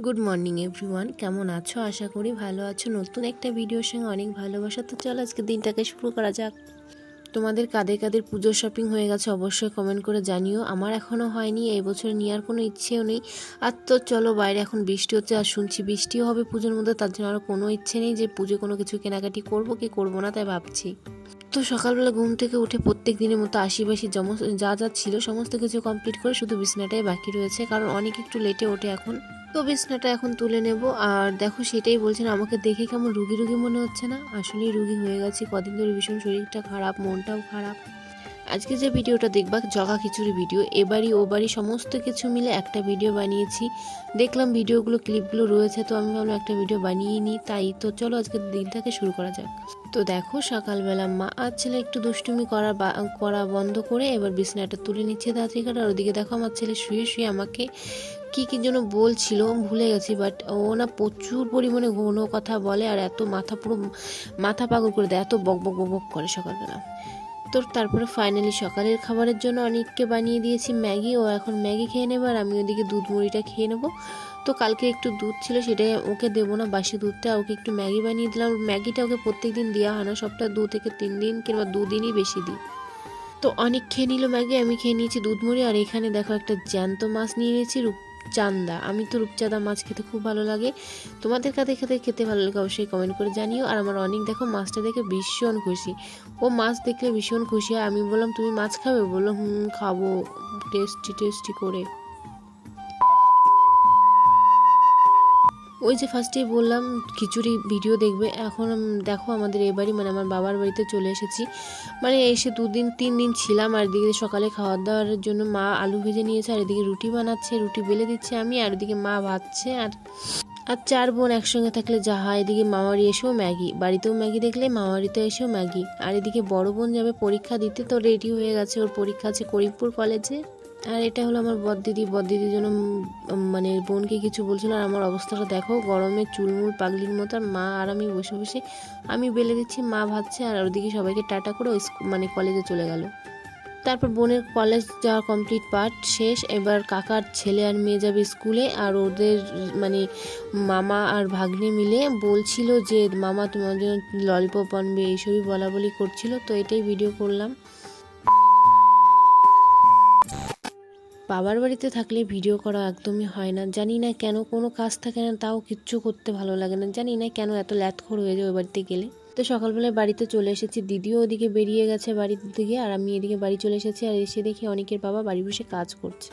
Good morning everyone, কেমন আছো? আশা করি ভালো আছো। নতুন একটা ভিডিওর সঙ্গে অনেক ভালোবাসা। তো চলো আজকে দিনটাকে শুরু করা যাক। তোমাদের কাদের কাদের পুজোর শপিং হয়ে গেছে অবশ্যই কমেন্ট করে জানিও। আমার এখনও হয়নি, এই বছর নেওয়ার কোনো ইচ্ছেও নেই। আর তো চলো, বাইরে এখন বৃষ্টি হচ্ছে আর শুনছি বৃষ্টিও হবে পুজোর মধ্যে, তার জন্য আর কোনো ইচ্ছে নেই যে পুজো কোনো কিছু কেনাকাটি করবো কি করবো না, তাই ভাবছি। তো সকালবেলা ঘুম থেকে উঠে প্রত্যেক দিনের মতো আশিবাসি যা যা ছিল সমস্ত কিছু কমপ্লিট করে শুধু বিছানাটাই বাকি রয়েছে, কারণ অনেক একটু লেটে ওঠে এখন। তো বিছানাটা এখন তুলে নেব। আর দেখো, সেটাই বলছেন, আমাকে দেখে কেমন রুগী রুগী মনে হচ্ছে না? আসলেই রুগী হয়ে গেছি কদিন ধরে, ভীষণ শরীরটা খারাপ, মনটাও খারাপ। আজকে যে ভিডিওটা দেখবা জগা খিচুড়ি ভিডিও, এবারই ও বাড়ি সমস্ত কিছু মিলে একটা ভিডিও বানিয়েছি। দেখলাম ভিডিওগুলো ক্লিপগুলো রয়েছে, তো আমি ভাবলাম একটা ভিডিও বানিয়ে নিই। তাই তো চলো আজকে দিনটাকে শুরু করা যাক। তো দেখো, সকালবেলা মা আর ছেলে একটু দুষ্টুমি করা বন্ধ করে এবার বিছানাটা তুলে নিচ্ছে তাড়াতাড়ি করে। আর ওদিকে দেখো আমার ছেলে শুয়ে শুয়ে আমাকে কি যেন বলছিল, ভুলে গেছি, বাট ও না প্রচুর পরিমাণে ঘন কথা বলে আর এত মাথা পাগল করে দেয়, এত বক বক বক বক করে সকালবেলা। তো তারপরে ফাইনালি সকালের খাবারের জন্য অনেককে বানিয়ে দিয়েছি ম্যাগি। ও এখন ম্যাগি খেয়ে নেবে আর আমি ওদিকে দুধ মুড়িটা খেয়ে নেবো। তো কালকে একটু দুধ ছিল, সেটাই ওকে দেবো না, বাসি দুধটা, ওকে একটু ম্যাগি বানিয়ে দিলাম। ম্যাগিটা ওকে প্রত্যেক দিন দেওয়া হয় না, সপ্তাহে 2 থেকে 3 দিন কিংবা 2 দিনই বেশি দিই। তো অনেক খেয়ে নিল ম্যাগি, আমি খেয়ে নিয়েছি দুধ মুড়ি। আর এখানে দেখো একটা জ্যান্ত মাছ নিয়ে নিয়েছি, রূপচাঁদা। আমি তো রূপচাঁদা মাছ খেতে খুব ভালো লাগে। তোমাদের কাদের খেতে ভালো লাগে অবশ্যই কমেন্ট করে জানিও। আর আমার অনেক দেখো মাছটা দেখে ভীষণ খুশি, ও মাছ দেখলে ভীষণ খুশি। আর আমি বললাম তুমি মাছ খাবে? বললো খাবো, টেস্টি করে। ওই যে ফার্স্টেই বললাম খিচুড়ি ভিডিও দেখবে। এখন দেখো আমাদের এই বাড়ি মানে আমার বাবার বাড়িতে চলে এসেছি, মানে এসে 2-3 দিন ছিলাম। আর এদিকে সকালে খাওয়া দাওয়ার জন্য মা আলু ভেজে নিয়েছে, আর এদিকে রুটি বানাচ্ছে, রুটি বেলে দিচ্ছে আমি, আর এদিকে মা ভাজছে। আর 4 বোন একসঙ্গে থাকলে যা হয়, এদিকে মামারি এসেও ম্যাগি, বাড়িতেও ম্যাগি দেখলে মামারিতে এসেও ম্যাগি। আর এদিকে বড় বোন যাবে পরীক্ষা দিতে, তো রেডি হয়ে গেছে, ওর পরীক্ষা আছে করিমপুর কলেজে। আর এটা হলো আমার বড়দিদির জন্য মানে বোনকে কিছু বলছিল। আর আমার অবস্থাটা দেখো, গরমে চুলমুল পাগলির মতো। আর মা আর আমি বসে বসে আমি বেলে দিচ্ছি, মা ভাবছে, আর ওদিকে সবাইকে টাটা করে মানে কলেজে চলে গেল। তারপর বোনের কলেজ যাওয়া কমপ্লিট পার্ট শেষ। এবার কাকার ছেলে আর মেয়ে যাবে স্কুলে। আর ওদের মানে মামা আর ভাগ্নে মিলে বলছিল যে মামা তোমার জন্য ললিপপ আনবে, এইসবই বলা বলি করছিল। তো এটাই ভিডিও করলাম। বাবার বাড়িতে থাকলে ভিডিও করা একদমই হয় না, জানি না কেন, কোনো কাজ থাকে না, তাও কিচ্ছু করতে ভালো লাগে না, জানি না কেন এত ল্যাথখোর হয়ে যায় ওই বাড়িতে গেলে। তো সকালবেলায় বাড়িতে চলে এসেছি, দিদিও ওদিকে বেরিয়ে গেছে বাড়ির দিকে, আর আমি এদিকে বাড়ি চলে এসেছি। আর এসে দেখি অনেকের বাবা বাড়ি বসে কাজ করছে।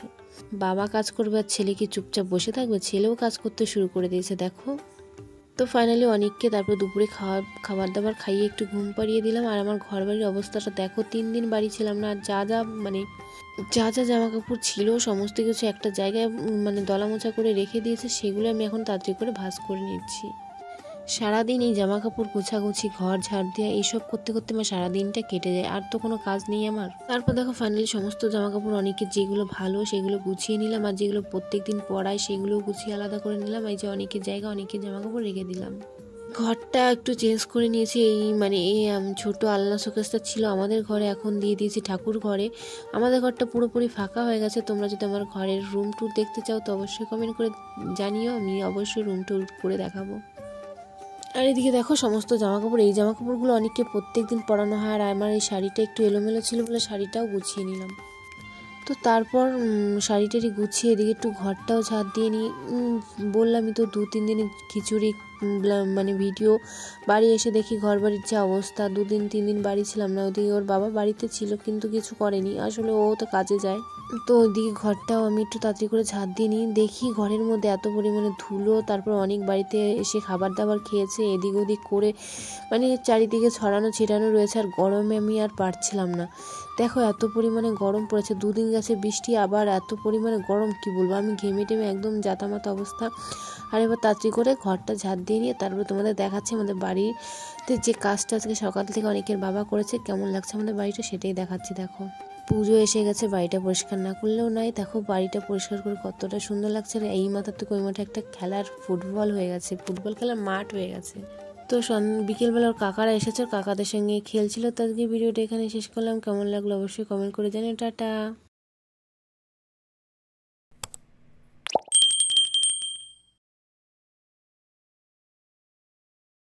বাবা কাজ করবে আর ছেলে কি চুপচাপ বসে থাকবে? ছেলেও কাজ করতে শুরু করে দিয়েছে দেখো। তো ফাইনালি অনেককে তারপর দুপুরে খাবার দাবার খাইয়ে একটু ঘুম পাড়িয়ে দিলাম। আর আমার ঘর বাড়ির অবস্থাটা দেখো, 3 দিন বাড়ি ছিলাম না, আর যা জামা কাপড় ছিল সমস্ত কিছু একটা জায়গায় মানে দলামোচা করে রেখে দিয়েছে, সেগুলো আমি এখন তাড়াতাড়ি করে ভাঁজ করে নিচ্ছি। সারাদিন এই জামা কাপড় গোছাগুছি, ঘর ঝাড় দেওয়া, এইসব করতে করতে আমার সারাদিনটা কেটে যায়, আর তো কোনো কাজ নেই আমার। তারপর দেখো ফাইনালি সমস্ত জামা কাপড় অনেকের যেগুলো ভালো সেগুলো গুছিয়ে নিলাম, আর যেগুলো প্রত্যেকদিন পরাই সেগুলো গুছিয়ে আলাদা করে নিলাম। এই যে অনেকের জায়গা অনেকের জামা কাপড় রেখে দিলাম। ঘরটা একটু চেঞ্জ করে নিয়েছি, এই ছোট আলনা শোকেসটা ছিল আমাদের ঘরে, এখন দিয়ে দিয়েছি ঠাকুর ঘরে। আমাদের ঘরটা পুরোপুরি ফাঁকা হয়ে গেছে। তোমরা যদি আমার ঘরের রুম ট্যুর দেখতে চাও তো অবশ্যই কমেন্ট করে জানিও, আমি অবশ্যই রুম ট্যুর করে দেখাবো। আর এদিকে দেখো সমস্ত জামাকাপড়, এই জামাকাপড়গুলো অনেককে প্রত্যেক দিন পরানো হয়, আর আমার এই শাড়িটা একটু এলোমেলো ছিল বলে শাড়িটাও গুছিয়ে নিলাম। তো তারপর শাড়িটারি গুছিয়ে এদিকে একটু ঘরটাও ঝাড় দিয়ে নিই। বললামই তো 2-3 দিনের খিচুড়ি মানে ভিডিও। বাড়ি এসে দেখি ঘর বাড়ির যে অবস্থা, 2-3 দিন বাড়ি ছিলাম না। ওইদিকে ওর বাবা বাড়িতে ছিল কিন্তু কিছু করেনি, আসলে ও তো কাজে যায়। তো ওইদিকে ঘরটাও আমি একটু তাড়াতাড়ি করে ঝাড় দিয়ে নিই। দেখি ঘরের মধ্যে এত পরিমাণে ধুলো, তারপর অনেক বাড়িতে এসে খাবার দাবার খেয়েছে, এদিক ওদিক করে মানে চারিদিকে ছড়ানো ছিটানো রয়েছে। আর গরমে আমি আর পারছিলাম না। দেখো এত পরিমাণে গরম পড়েছে, 2 দিন গেছে বৃষ্টি, আবার এত পরিমাণে গরম কি বলবো, আমি ঘেমে টেমে একদম জাতামাতা অবস্থা। আর এবার তাড়াতাড়ি করে ঘরটা ঝাড় দিয়ে নিয়ে তারপরে তোমাদের দেখাচ্ছি আমাদের বাড়িতে যে কাজটা আজকে সকাল থেকে অনেকের বাবা করেছে, কেমন লাগছে আমাদের বাড়িটা সেটাই দেখাচ্ছি। দেখো পুজো এসে গেছে, বাড়িটা পরিষ্কার না করলেও নয়। দেখো বাড়িটা পরিষ্কার করে কতটা সুন্দর লাগছে। আর এই মাথার থেকে ওই মাঠে একটা খেলার ফুটবল হয়ে গেছে, ফুটবল খেলার মাঠ হয়ে গেছে। তো বিকেলবেলা ওর কাকারা এসেছে, ওর কাকাদের সঙ্গে খেলছিল। তো আজকে ভিডিওটা এখানে শেষ করলাম, কেমন লাগলো অবশ্যই কমেন্ট করে জানিও। টাটা।